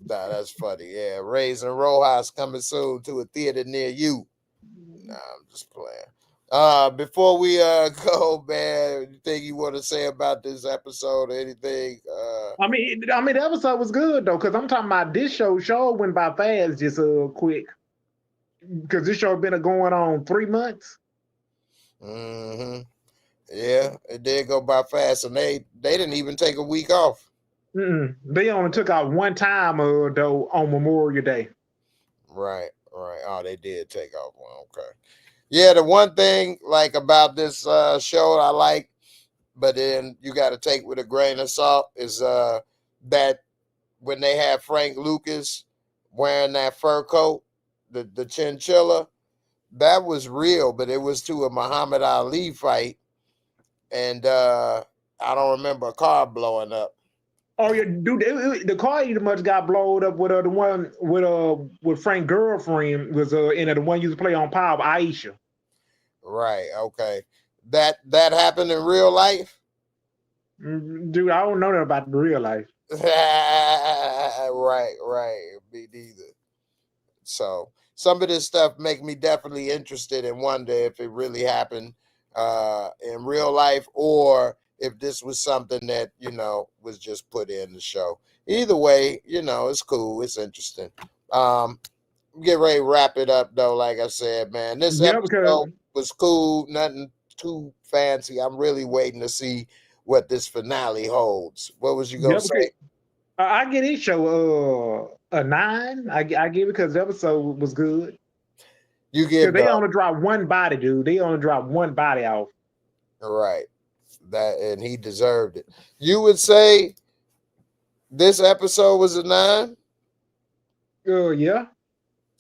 Nah, that's funny. Yeah, Raising Rojas coming soon to a theater near you. Nah, I'm just playing. Before we go, man, anything you want to say about this episode or anything? I mean, the episode was good though, because I'm talking about this show went by fast, just quick. Because this show been going on 3 months. Mm-hmm. Yeah, it did go by fast, and they didn't even take a week off. They only took out one time though on Memorial Day. Right. Oh, they did take off one. Okay. Yeah, the one thing like about this show I like, but then you got to take with a grain of salt, is that when they had Frank Lucas wearing that fur coat, the chinchilla, that was real, but it was to a Muhammad Ali fight, and I don't remember a car blowing up. Oh yeah, dude, the car either much got blowed up with the one with Frank's girlfriend was in the one used to play on Power, Aisha. Right. Okay. That happened in real life. Dude, I don't know that about the real life. Right. Me neither. So some of this stuff make me definitely interested and wonder if it really happened in real life, or if this was something that, was just put in the show. Either way, it's cool. It's interesting. Get ready to wrap it up though. Like I said, man, this episode was cool. Nothing too fancy. I'm really waiting to see what this finale holds. What was you gonna say? I give this show a 9. I give it because the episode was good. You give they only drop one body, dude. They only drop one body off. Right. That, and he deserved it. You would say this episode was a 9? Yeah.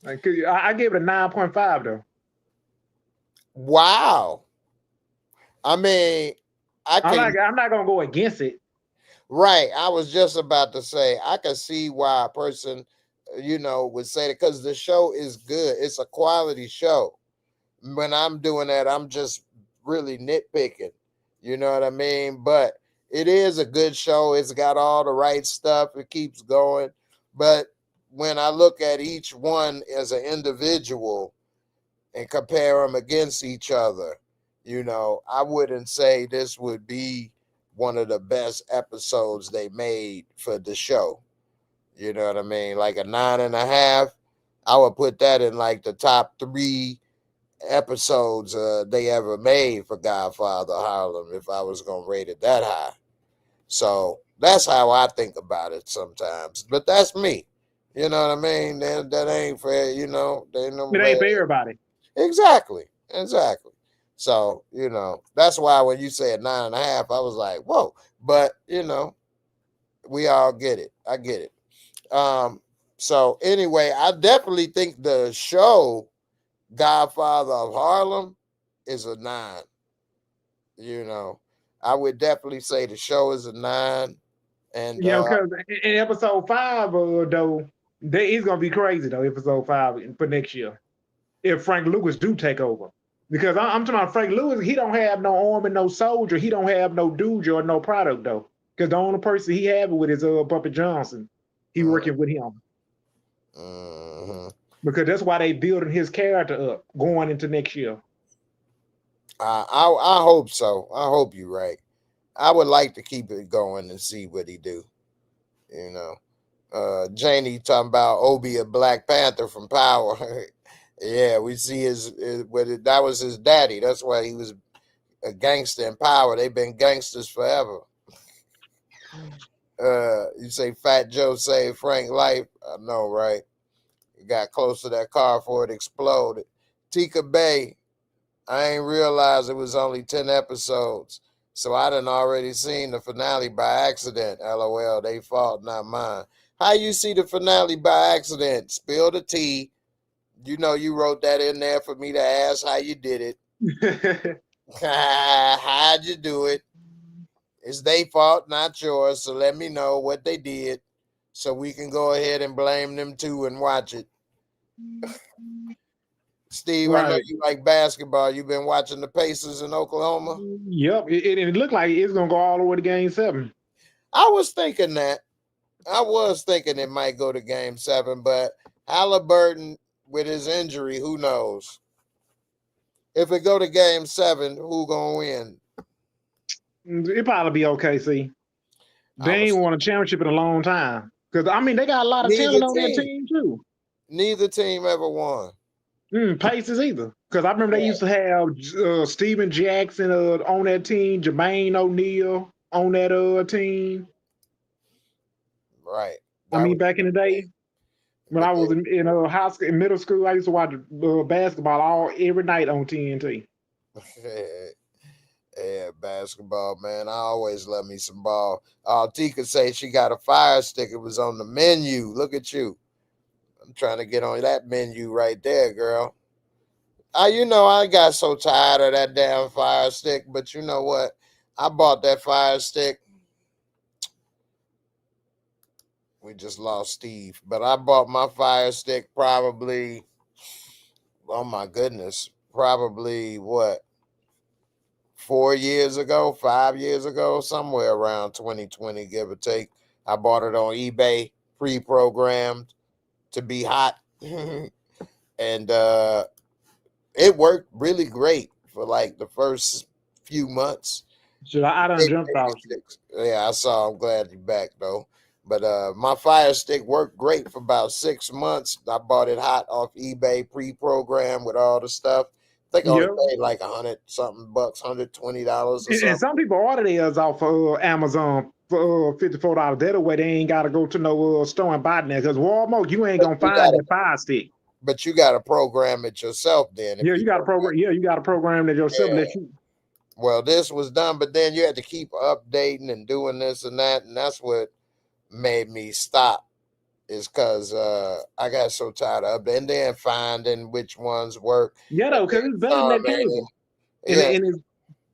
I gave it a 9.5 though. Wow. I mean, I'm not gonna go against it. Right. I was just about to say, I can see why a person, would say that, because the show is good. It's a quality show. When I'm doing that, I'm just really nitpicking. You know what I mean? But it is a good show. It's got all the right stuff. It keeps going. But when I look at each one as an individual and compare them against each other, I wouldn't say this would be one of the best episodes they made for the show. You know what I mean? Like a 9.5. I would put that in like the top 3 episodes they ever made for Godfather of Harlem if I was gonna rate it that high. So that's how I think about it sometimes. But that's me. You know what I mean? That ain't fair, you know. They no It ain't for everybody. Exactly. So, you know, that's why when you said 9.5, I was like, whoa. But, you know, we all get it. I get it. So anyway, I definitely think the show Godfather of Harlem is a 9. You know, I would definitely say the show is a 9. And You know, because in episode 5, though, he's gonna be crazy though. Episode 5 for next year, if Frank Lewis do take over, because I'm talking about Frank Lewis. He don't have no arm and no soldier. He don't have no dude or no product though. Because the only person he have it with is Puppet Johnson. He working with him. Because that's why they building his character up going into next year. I hope so. I hope you're right. I would like to keep it going and see what he do. You know, Janie talking about Obi a Black Panther from Power. Yeah, we see that was his daddy. That's why he was a gangster in Power. They've been gangsters forever. You say Fat Joe saved Frank life. I know, right? He got close to that car before it exploded. Tika Bay, I ain't realized it was only 10 episodes. So I done already seen the finale by accident. LOL, they fault, not mine. How you see the finale by accident? Spill the tea. You know you wrote that in there for me to ask how you did it. How'd you do it? It's their fault, not yours. So let me know what they did so we can go ahead and blame them too and watch it. Steve, right. I know you like basketball. You've been watching the Pacers in Oklahoma? Yep. It looked like it's going to go all the way to Game 7. I was thinking that. I was thinking it might go to Game 7, but Halliburton with his injury, who knows? If it go to Game 7, who gonna win? It probably be OKC. They ain't won a championship in a long time. Because, I mean, they got a lot of talent on that team, too. Neither team ever won. Pacers either. Because I remember they used to have Steven Jackson on that team, Jermaine O'Neal on that team. Right. I mean, back in the day, when I was in high school, in middle school, I used to watch basketball every night on TNT. Yeah, basketball, man. I always love me some ball. Tika say she got a fire stick. It was on the menu. Look at you. I'm trying to get on that menu right there, girl. You know, I got so tired of that damn fire stick, but you know what? I bought that fire stick. We just lost Steve, but I bought my fire stick probably, oh my goodness, probably what, 4 years ago, 5 years ago, somewhere around 2020, give or take. I bought it on eBay, pre-programmed to be hot. And it worked really great for like the first few months. I done jumped out. Yeah, I saw. I'm glad you're back though. But my fire stick worked great for about 6 months. I bought it hot off eBay, pre-programmed with all the stuff. I think I only paid like $100 something, $120 or something. And some people order theirs off Amazon for $54. That way they ain't got to go to no store and buy it there. Because Walmart, you ain't gonna find that fire stick. But you got to program it yourself then. Yeah, you got to program. Yeah, you got to program it yourself. Yeah. Well, this was done, but then you had to keep updating and doing this and that, and that's what made me stop. Is because I got so tired of updating and then finding which ones work. Yeah, though, because it's better than that cable. Yeah.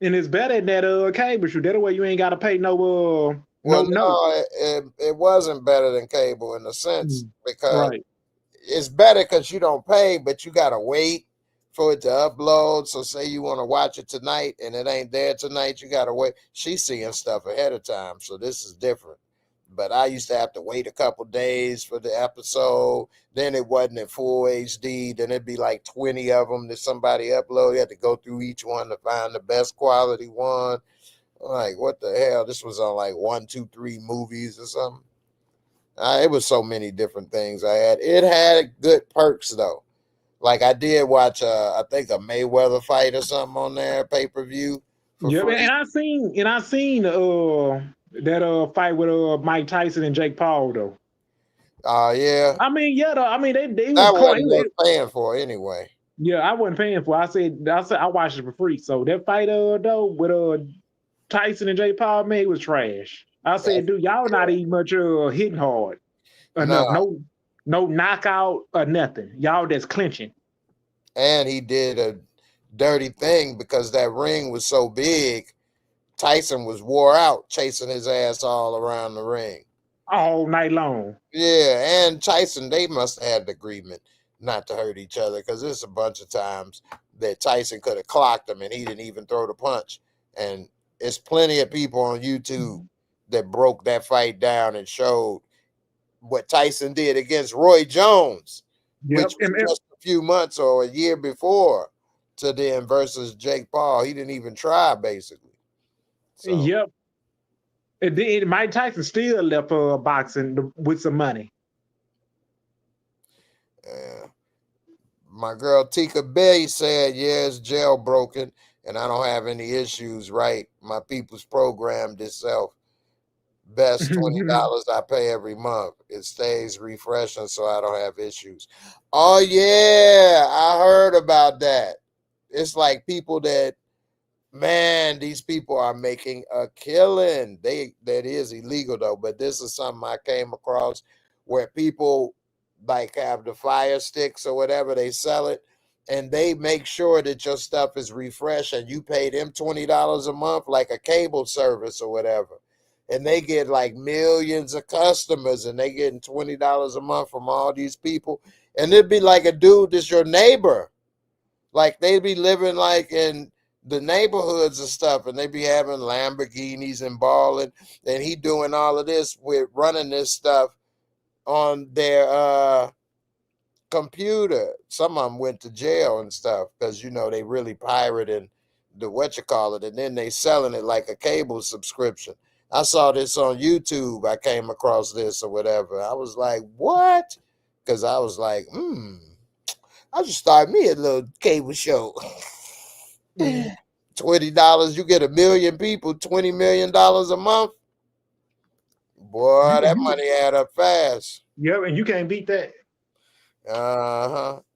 And it's better than that cable shoot. That way you ain't got to pay no it wasn't better than cable in a sense because it's better because you don't pay, but you got to wait for it to upload. So say you want to watch it tonight and it ain't there tonight, you got to wait. She's seeing stuff ahead of time. So this is different. But I used to have to wait a couple days for the episode. Then it wasn't in full HD. Then it'd be like 20 of them that somebody uploaded. You had to go through each one to find the best quality one. I'm like, what the hell? This was on like 1, 2, 3 movies or something. It was so many different things I had. It had good perks though. Like I did watch, I think a Mayweather fight or something on there, pay-per-view for Yeah, free. and I seen that fight with Mike Tyson and Jake Paul though. Yeah, I mean, yeah, though, I mean they was that cool. wasn't worth paying for anyway. Yeah, I wasn't paying for it. I watched it for free. So that fight though with Tyson and Jake Paul, man, it was trash. I said, dude, y'all not even much hitting hard No, enough. No knockout or nothing. Y'all just clinching. and he did a dirty thing because that ring was so big. Tyson was wore out chasing his ass all around the ring. All night long. Yeah, and Tyson, they must have had an agreement not to hurt each other because there's a bunch of times that Tyson could have clocked him and he didn't even throw the punch. And it's plenty of people on YouTube that broke that fight down and showed what Tyson did against Roy Jones, Yep. which was just a few months or a year before to then versus Jake Paul. He didn't even try, basically. So, yep. And then Mike Tyson still left boxing with some money. yeah. My girl Tika Bay said, yeah, it's jailbroken and I don't have any issues, right? My people's programmed itself. Best $20 I pay every month. It stays refreshing so I don't have issues. Oh, yeah, I heard about that. It's like people that, man, these people are making a killing. That is illegal though, but this is something I came across where people like have the fire sticks or whatever, they sell it and they make sure that your stuff is refreshed and you pay them $20 a month like a cable service or whatever. And they get like millions of customers and they getting $20 a month from all these people. And it'd be like a dude that's your neighbor. Like they'd be living like in the neighborhoods and stuff, and they be having Lamborghinis and balling, and he doing all of this with running this stuff on their computer. Some of them went to jail and stuff because they really pirating the and then they selling it like a cable subscription. I saw this on YouTube. I came across this or whatever. I was like, what? Because I was like, I just started me a little cable show. $20, you get 1 million people, $20 million a month. Boy, that money add up fast. Yep, and you can't beat that.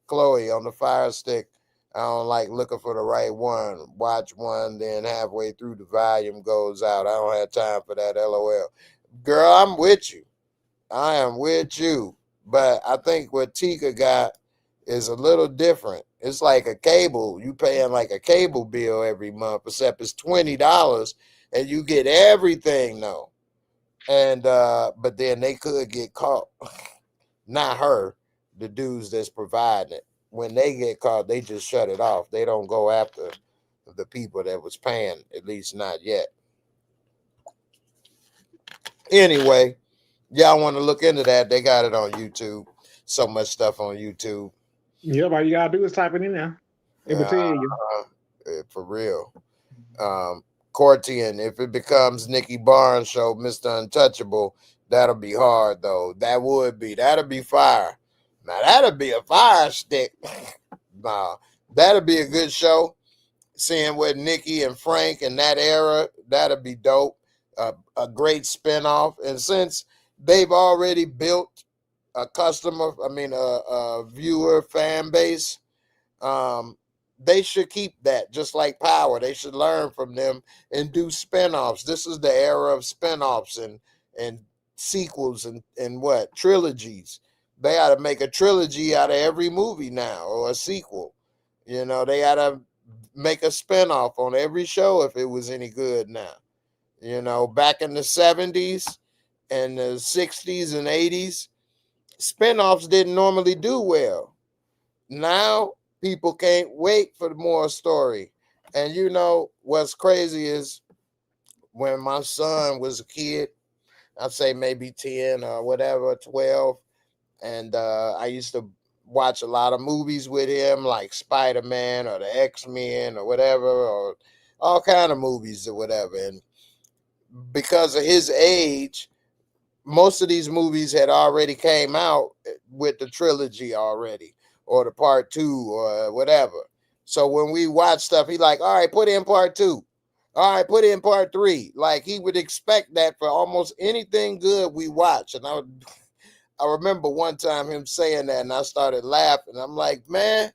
Chloe on the fire stick. I don't like looking for the right one. Watch one, then halfway through the volume goes out. I don't have time for that. LOL. Girl, I'm with you. I am with you. But I think what Tika got is a little different. It's like a cable. You paying like a cable bill every month, except it's $20 and you get everything though. And but then they could get caught. Not her, the dudes that's providing it. When they get caught, they just shut it off. They don't go after the people that was paying, at least not yet. Anyway, y'all want to look into that? They got it on YouTube. So much stuff on YouTube. Yep, all you gotta do is type it in there. It will tell you. For real. Cortian, if it becomes Nicky Barnes show, Mr. Untouchable, that'll be hard though. That'll be fire. Now that'll be a fire stick. Nah, that'll be a good show. Seeing with Nikki and Frank in that era, that'll be dope. A great spinoff. And since they've already built a viewer fan base, they should keep that, just like Power. They should learn from them and do spinoffs. This is the era of spinoffs and sequels and what? Trilogies. They ought to make a trilogy out of every movie now, or a sequel. They ought to make a spinoff on every show if it was any good now. Back in the 70s and the 60s and 80s, spinoffs didn't normally do well. Now, people can't wait for more story. And what's crazy is when my son was a kid, I'd say maybe 10 or whatever, 12, and I used to watch a lot of movies with him, like Spider-Man or the X-Men or whatever, or all kind of movies or whatever. And because of his age, most of these movies had already came out with the trilogy already. or the part 2 or whatever. So when we watch stuff, he like, all right, put in part 2. All right, put in part 3. Like he would expect that for almost anything good we watch. And I remember one time him saying that, and I started laughing. I'm like, man,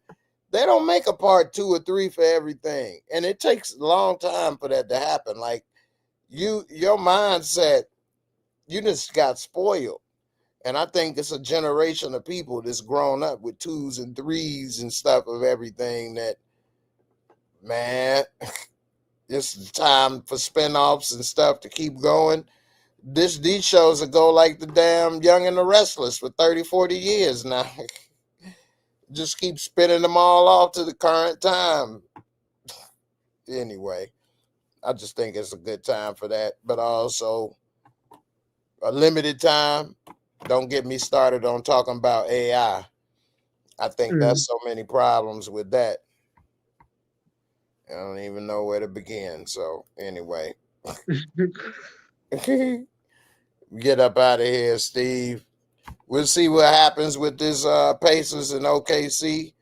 they don't make a part 2 or 3 for everything, and it takes a long time for that to happen. Like your mindset, you just got spoiled. And I think it's a generation of people that's grown up with 2s and 3s and stuff of everything that, man, it's time for spinoffs and stuff to keep going. These shows will go like the damn Young and the Restless for 30, 40 years now. Just keep spinning them all off to the current time. Anyway, I just think it's a good time for that, but also a limited time. Don't get me started on talking about AI. I think there's so many problems with that. I don't even know where to begin. So anyway, get up out of here, Steve. We'll see what happens with this Pacers and OKC.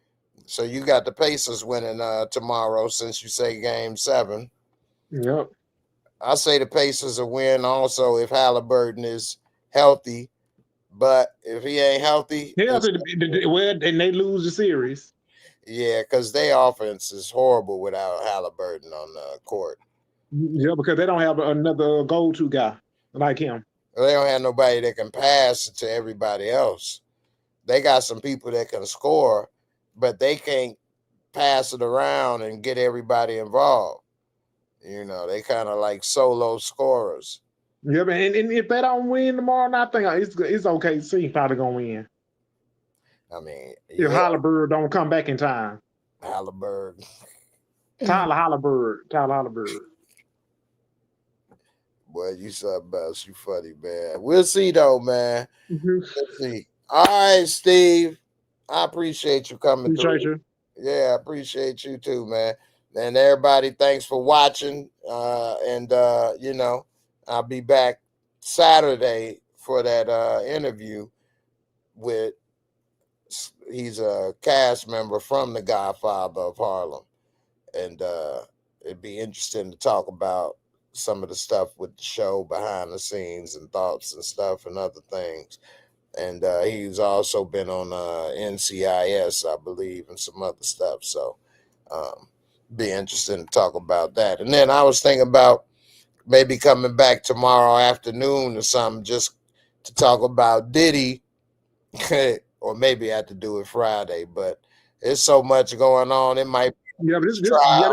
So you got the Pacers winning tomorrow, since you say Game 7. Yep. I say the Pacers will win also if Halliburton is healthy. But if he ain't healthy, well, and they lose the series. Yeah, because their offense is horrible without Halliburton on the court. Yeah, because they don't have another go-to guy like him. They don't have nobody that can pass to everybody else. They got some people that can score, but they can't pass it around and get everybody involved. They kind of like solo scorers. Yeah, and if they don't win tomorrow night, I think it's okay. See, probably gonna win. I mean, if Halliburton don't come back in time. Halliburton. Tyler Halliburton. Boy, you something else. You funny, man. We'll see, though, man. Let's see. All right, Steve. I appreciate you coming through. Yeah, I appreciate you too, man. And everybody, thanks for watching. I'll be back Saturday for that interview with, he's a cast member from The Godfather of Harlem. And it'd be interesting to talk about some of the stuff with the show behind the scenes and thoughts and stuff and other things. And he's also been on NCIS, I believe, and some other stuff. So be interesting to talk about that. And then I was thinking about maybe coming back tomorrow afternoon or something just to talk about Diddy, or maybe I have to do it Friday. But there's so much going on. It might be this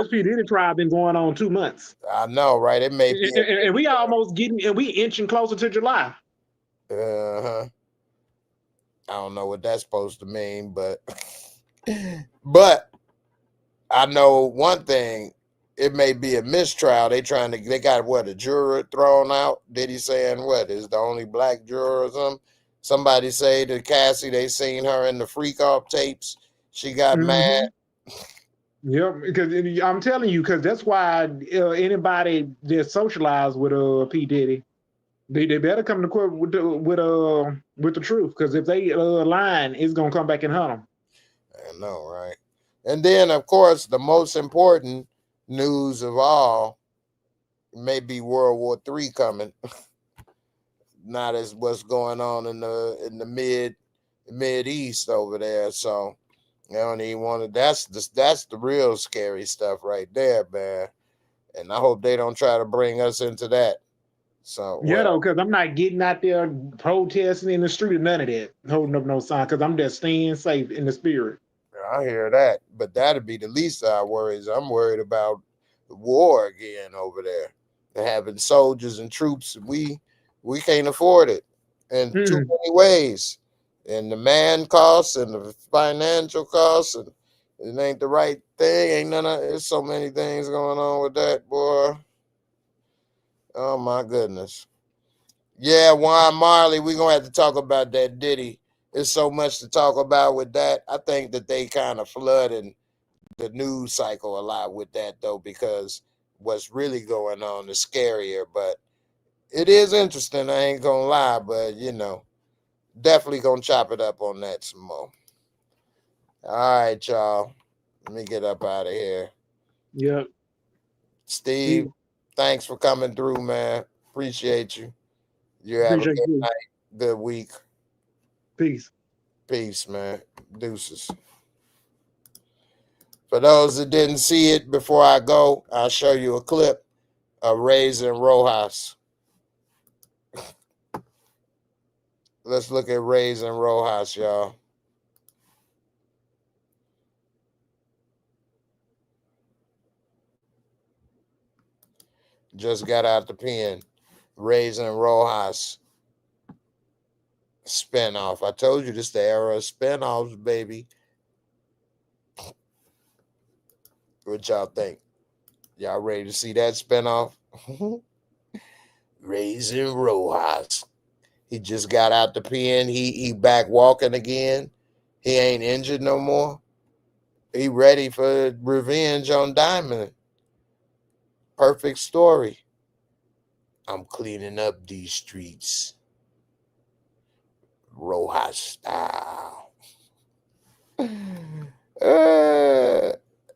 P. Diddy trial been going on 2 months. I know, right? It may be. And we almost we inching closer to July. I don't know what that's supposed to mean, but I know one thing. It may be a mistrial. They got a juror thrown out. Diddy saying what is the only black juror or something? Somebody say to Cassie they seen her in the freak off tapes. She got mad. Yeah, because I'm telling you, because that's why anybody that socialized with P. Diddy, they better come to court with the truth. Because if they lying, it's gonna come back and hunt them. I know, right? And then, of course, the most important news of all may be World War III coming. Not as what's going on in the mid East over there. So I don't even want to. That's the real scary stuff right there, man. And I hope they don't try to bring us into that. So because I'm not getting out there protesting in the street or none of that, holding up no sign, because I'm just staying safe in the spirit. I hear that, but that'd be the least of our worries. I'm worried about the war again over there, and having soldiers and troops. We can't afford it in too many ways, and the man costs and the financial costs, and it ain't the right thing. Ain't none of. There's so many things going on with that, boy. Oh my goodness. Yeah, Juan Marley, we're gonna have to talk about that Diddy. There's so much to talk about with that. I think that they kind of flooded the news cycle a lot with that, though, because what's really going on is scarier. But it is interesting, I ain't gonna lie, but definitely gonna chop it up on that some more. All right, y'all. Let me get up out of here. Yep. Steve, thanks for coming through, man. Appreciate you. You have a Appreciate good you. night, good week. Peace. Peace, man. Deuces. For those that didn't see it before I go, I'll show you a clip of Raisin Rojas. Let's look at Raisin Rojas, y'all. Just got out the pen. Raisin Rojas spinoff. I told you this the era of spinoffs, baby. What y'all think? Y'all ready to see that spinoff? Raisin Rojas. He just got out the pen. He back walking again. He ain't injured no more. He ready for revenge on Diamond. Perfect story. I'm cleaning up these streets. Rojas style.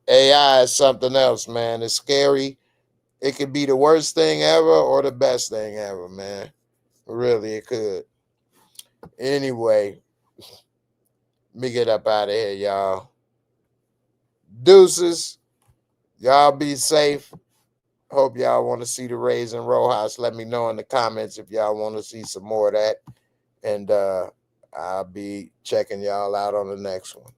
AI is something else, man. It's scary. It could be the worst thing ever or the best thing ever, man. Really, it could. Anyway, let me get up out of here, y'all. Deuces. Y'all be safe. Hope y'all want to see the Raisin Rojas. Let me know in the comments if y'all want to see some more of that. And I'll be checking y'all out on the next one.